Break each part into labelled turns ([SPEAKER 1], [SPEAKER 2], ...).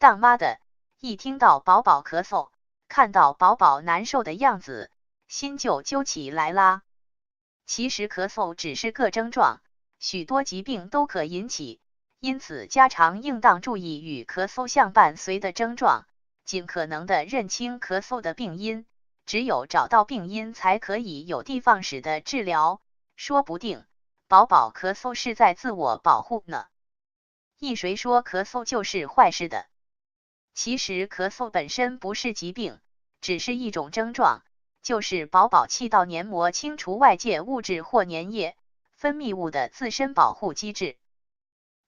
[SPEAKER 1] 当妈的一听到宝宝咳嗽，看到宝宝难受的样子，心就揪起来啦。其实咳嗽只是个症状，许多疾病都可引起，因此家常应当注意与咳嗽相伴随的症状，尽可能的认清咳嗽的病因，只有找到病因才可以有的放矢的治疗，说不定宝宝咳嗽是在自我保护呢。谁说咳嗽就是坏事的？其实咳嗽本身不是疾病，只是一种症状，就是宝宝气道黏膜清除外界物质或粘液、分泌物的自身保护机制。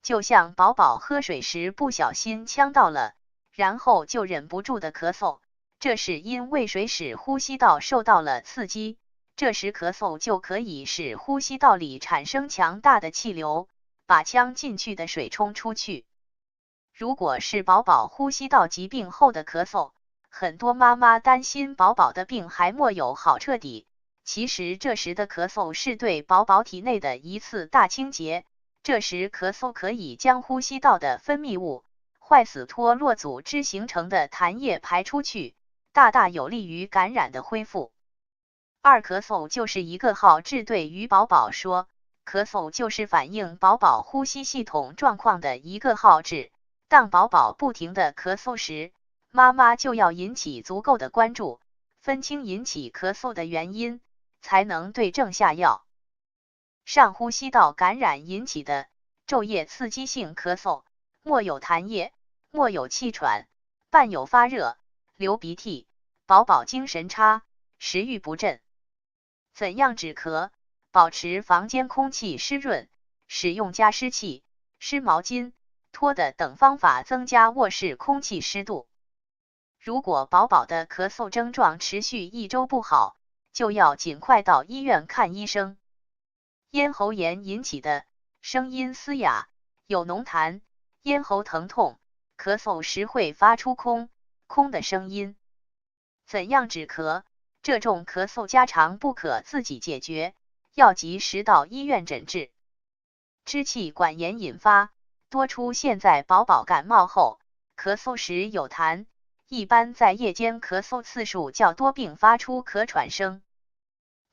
[SPEAKER 1] 就像宝宝喝水时不小心呛到了，然后就忍不住的咳嗽，这是因为水使呼吸道受到了刺激，这时咳嗽就可以使呼吸道里产生强大的气流，把呛进去的水冲出去。如果是宝宝呼吸道疾病后的咳嗽，很多妈妈担心宝宝的病还没有好彻底，其实这时的咳嗽是对宝宝体内的一次大清洁，这时咳嗽可以将呼吸道的分泌物、坏死脱落组织形成的痰液排出去，大大有利于感染的恢复。咳嗽就是一个号志，对于宝宝说，咳嗽就是反映宝宝呼吸系统状况的一个号志。当宝宝不停的咳嗽时，妈妈就要引起足够的关注，分清引起咳嗽的原因，才能对症下药。上呼吸道感染引起的昼夜刺激性咳嗽，莫有痰液，莫有气喘，伴有发热、流鼻涕，宝宝精神差，食欲不振。怎样止咳？保持房间空气湿润，使用加湿器、湿毛巾、拖的等方法增加卧室空气湿度。如果宝宝的咳嗽症状持续1周不好，就要尽快到医院看医生。咽喉炎引起的声音嘶哑、有浓痰、咽喉疼痛，咳嗽时会发出空的声音。怎样止咳？这种咳嗽家常不可自己解决，要及时到医院诊治。支气管炎引发，多出现在宝宝感冒后，咳嗽时有痰，一般在夜间咳嗽次数较多并发出咳喘声。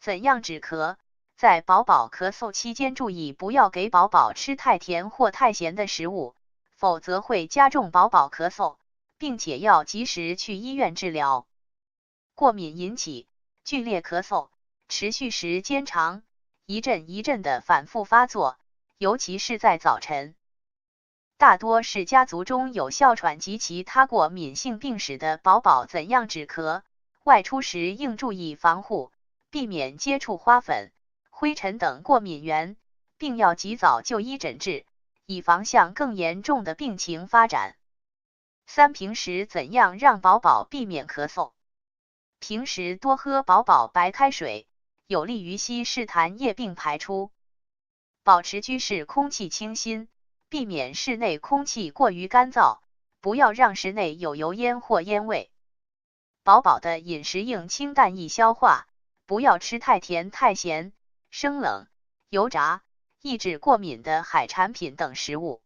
[SPEAKER 1] 怎样止咳？在宝宝咳嗽期间注意不要给宝宝吃太甜或太咸的食物，否则会加重宝宝咳嗽，并且要及时去医院治疗。过敏引起剧烈咳嗽，持续时间长，一阵一阵的反复发作，尤其是在早晨。大多是家族中有哮喘及其他过敏性病史的宝宝。怎样止咳？外出时应注意防护，避免接触花粉、灰尘等过敏源，并要及早就医诊治，以防向更严重的病情发展。平时怎样让宝宝避免咳嗽？平时多喝宝宝白开水，有利于稀释痰液并排出。保持居室空气清新，避免室内空气过于干燥，不要让室内有油烟或烟味。宝宝的饮食应清淡易消化，不要吃太甜太咸、生冷、油炸、抑制过敏的海产品等食物。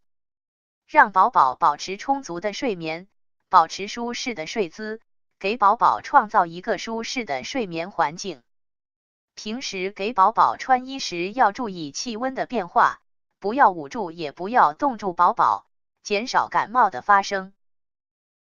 [SPEAKER 1] 让宝宝保持充足的睡眠，保持舒适的睡姿，给宝宝创造一个舒适的睡眠环境。平时给宝宝穿衣时要注意气温的变化，不要捂住也不要冻住宝宝，减少感冒的发生。